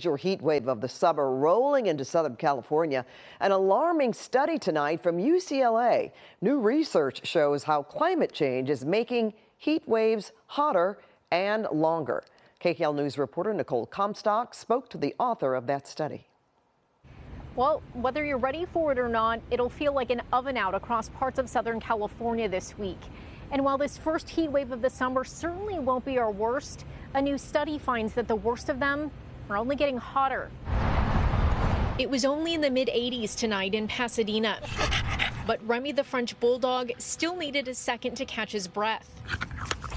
Major heat wave of the summer rolling into Southern California. An alarming study tonight from UCLA. New research shows how climate change is making heat waves hotter and longer. KKL News reporter Nicole Comstock spoke to the author of that study. Well, whether you're ready for it or not, it'll feel like an oven out across parts of Southern California this week. And while this first heat wave of the summer certainly won't be our worst, a new study finds that the worst of them are only getting hotter. It was only in the mid-80s tonight in Pasadena, but Remy the French bulldog still needed a second to catch his breath.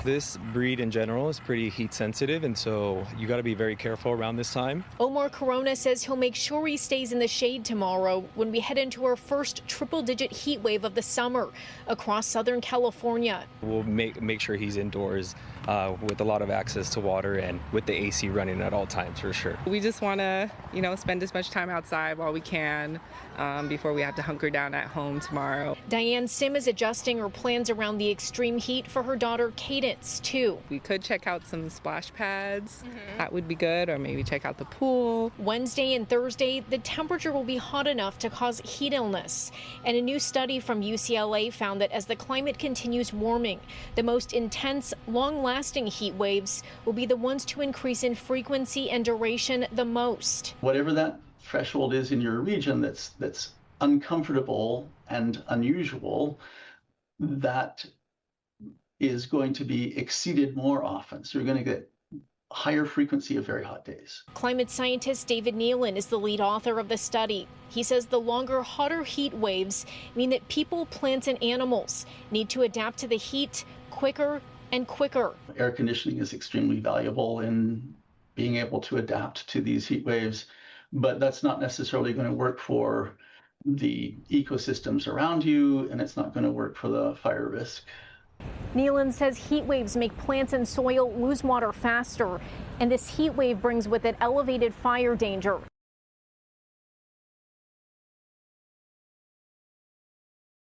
This breed in general is pretty heat sensitive, and so you got to be very careful around this time. Omar Corona says he'll make sure he stays in the shade tomorrow when we head into our first triple-digit heat wave of the summer across Southern California. We'll make sure he's indoors with a lot of access to water and with the AC running at all times for sure. We just want to, spend as much time outside while we can before we have to hunker down at home tomorrow. Diane Sim is adjusting her plans around the extreme heat for her daughter Cadence, too. We could check out some splash pads. That would be good, or maybe check out the pool. Wednesday and Thursday, the temperature will be hot enough to cause heat illness. And a new study from UCLA found that as the climate continues warming, the most intense, long-lasting heat waves will be the ones to increase in frequency and duration the most. Whatever that threshold is in your region that's uncomfortable and unusual, that is going to be exceeded more often. So you're going to get higher frequency of very hot days. Climate scientist David Nealon is the lead author of the study. He says the longer, hotter heat waves mean that people, plants, and animals need to adapt to the heat quicker and quicker. Air conditioning is extremely valuable in being able to adapt to these heat waves, but that's not necessarily going to work for the ecosystems around you, and it's not going to work for the fire risk. Nealon says heat waves make plants and soil lose water faster, and this heat wave brings with it elevated fire danger.